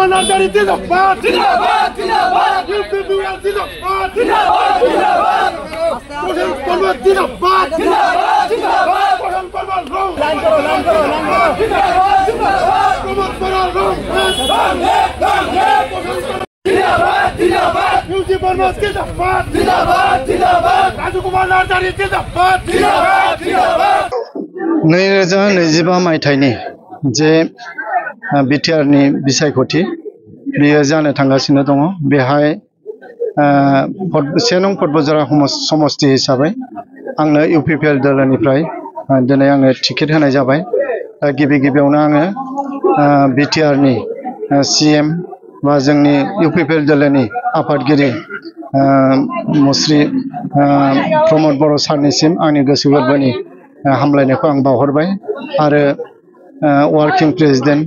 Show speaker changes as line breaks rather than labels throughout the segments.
Narjari Zindabad, Zindabad, Zindabad. UPPL Zindabad, Zindabad, Zindabad. Koshal Parvat Zindabad, Zindabad, Zindabad. Koshal Parvat wrong. Line karo. Zindabad, Zindabad. Pramod Parvat wrong. Wrong. Zindabad, Zindabad. UG Parvat Zindabad, Zindabad, Zindabad. Raju Kumar Narjari Zindabad, Zindabad, Zindabad.
2025 मायथाइनि जे बिटिआरनि बिसायख'थि बेयो जानो थांगासिनो दङ। बेहाय 1 नं पदबजरा समस्ति हिसाबै आंनो इउपिपिएल दलनिफ्राय दिनै आङो टिकेट होनाय जाबाय। गिबियावनो आङो बिटिआरनि सीएम बा जोंनि इउपिपिएल दलनि आफादगिरि मुस्रि प्रमद बर' सारनिसिम आंनि गोसो गोरबोनि हामलायनायखौ आं बावहरबाय आरो वर्किं प्रेसिडेंट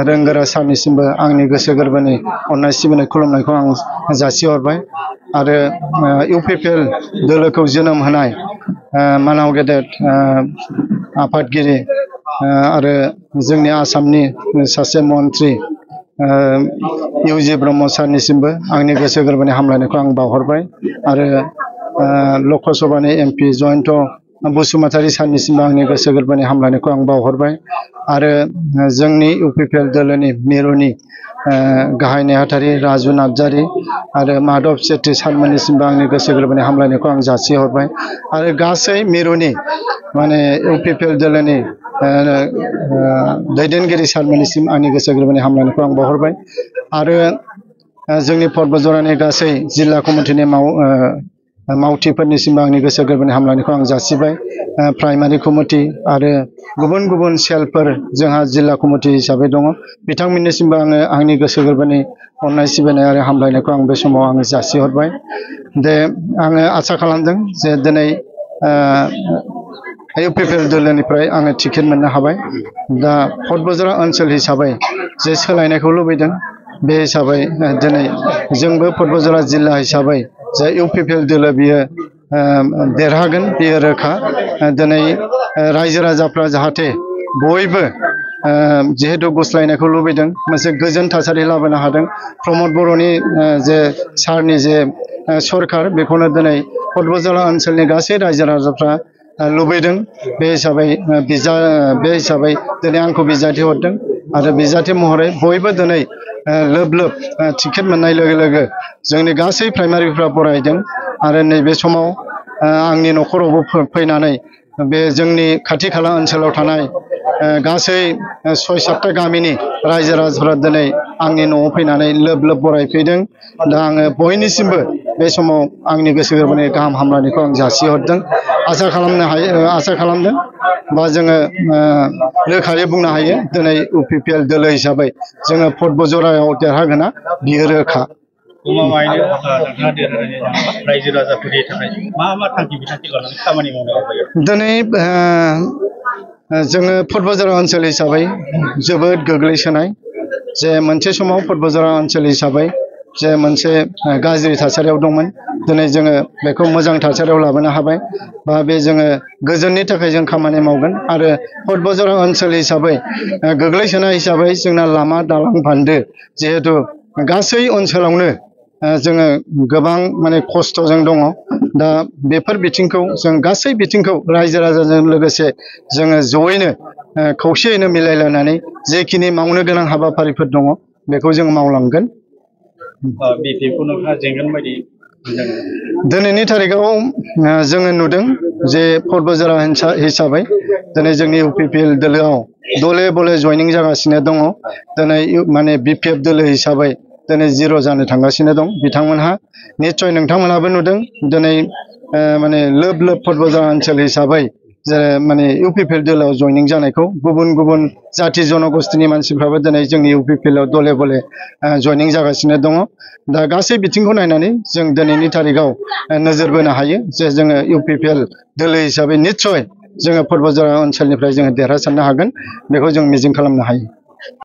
रोंगोरा सारनिसिमबो आंनि गोसो गोरबोनि अननाय सिबिनाय खुलुमनायखौ आं जासिहरबाय आरो इउपिपिएल दोलोखौ जोनोम होनाय मानाव गेदेर आफादगिरि आरो जोंनि आसामनि सासे मन्त्रि इउजि ब्रह्म सारनिसिमबो आंनि गोसो गोरबोनि हामलायनायखौ आं बावहरबाय आरो लकसभानि एमपि जयन्त बसुमतारी सारनिसिमबो आंनि गोसो गोरबोनि हामलायनायखौ आं बावहरबाय आरो जोंनि इउपिपिएल दलनि मिरुनि गाहाय नेहाथारि राजु नार्जारी आरो माधव सेट्टी सारमोननिसिमबो आंनि गोसो गोरबोनि हामलायनायखौ आं जासिहरबाय आरो गासै मिरुनि माने इउपिपिएल दलनि दैदेनगिरि सारमोननिसिम आंनि गोसो गोरबोनि हामलायनायखौ आं बावहरबाय आरो जोंनि पर्बजरानि गासै जिल्ला कमिटिनि मावथिफोरनिसिमबो आंनि गोसो गोरबोनि हामलायनायखौ आं जासिबाय। प्राइमारि कमिटि आरो गुबुन सेलफोर जोंहा जिल्ला कमिटि हिसाबै दङ बिथांमोननिसिमबो आंनि गोसो गोरबोनि अननाय सिबिनाय आरो हामलायनायखौ आं बे समाव आं जासिहरबाय। आङो आसा खालामदों जे दिनै इउपिपिएल दलनिफ्राय आङो टिकेट मोननो हाबाय। दा पदबजरा ओनसोल हिसाबै जे सोलायनायखौ लुबैदों बे हिसाबै दिनै जोंबो पदबजरा जिल्ला हिसाबै जे इउपिपिएल दोलो बियो देरहागोन बेयो रोखा। दिनै रायजो राजाफ्रा जाहाथे बयबो जिहेतु गुस्लायनायखौ लुबैदों मोनसे गोजोन थासारि लाबोनो हादों प्रमद बर'नि जे सारनि जे सरकार बेखौनो दिनै पदबजरा ओनसोलनि गासै रायजो राजाफ्रा लुबैदों। बे हिसाबै दिनै आंखौ बिजाथि हरदों आरो बिजाथि महरै बयबो दिनै लोब टिकेट मोननाय लोगो लोगो जोंनि गासै प्राइमारिफ्रा बरायदों आरो नैबे समाव आंनि न'खरावबो फैनानै बे जोंनि खाथि खाला ओनसोलाव थानाय गासै 6-7टा गामिनि रायजो राजाफ्रा दिनै आंनि न'आव फैनानै लोब बरायफैदों। दा आङो बयनिसिमबो बे समाव आंनि गोसो गोरबोनि गाहाम हामलायनायखौ आं जासिहरदों। आसा खालामदों बा जोङो रोखायै बुंनो हायो दिनै इउपिपिएल दोलो हिसाबै जोङो पदबजरायाव देरहागोना बियो रोखा।
रायजो राजाफोरनि थाखाय मा थांखि बिथांखि लानानै खामानि मावनो हायो?
दिनै जोङो पदबजरा ओनसोल हिसाबै जोबोद गोग्लैसोनाय जे मोनसे समाव पदबजरा ओनसोल हिसाबै जे मोनसे गाज्रि थासारियाव दंमोन दिनै जोङो बेखौ मोजां थासारियाव लाबोनो हाबाय बा बे जोङो गोजोननि थाखाय जों खामानि मावगोन आरो पदबजरा ओनसोल हिसाबै गोग्लैसोनाय हिसाबै जोंना लामा दालां बान्दो जिहेतु गासै ओनसोलावनो जोङो गोबां माने खस्थ'जों दङ। दा बेफोर बिथिंखौ जों गासै बिथिंखौ रायजो राजाजों लोगोसे जोङो जयैनो खौसेयैनो मिलायलायनानै जेखिनि मावनो गोनां हाबाफारिफोर दङ बेखौ जों मावलांगोन। दिनैनि थारिखआव जोङो नुदों जे पदबजरा हिसाबै दिनै जोंनि इउपिपिएल दोलोआव दले बले जयनिं जागासिनो दङ। दिनै माने बिपिएफ दोलो हिसाबै दिनै जिर' जानो थांगासिनो दं बिथांमोनहा निस्सय नोंथांमोनहाबो नुदों दिनै माने लोब पदबजरा ओनसोल हिसाबै जे माने इउपिपिएल दोलोआव जयनिं जानायखौ गुबुन जाथि जनगोष्ठीनि मानसिफ्राबो दिनै जोंनि इउपिपिएलआव दले बले जयनिं जागासिनो दङ। दा गासै बिथिंखौ नायनानै जों दिनैनि थारिखआव नोजोर बोनो हायो जे जोङो इउपिपिएल दोलो हिसाबै निस्सय जोङो पदबजरा ओनसोलनिफ्राय जोङो देरहासारनो हागोन बेखौ जों मिजिं खालामनो हायो।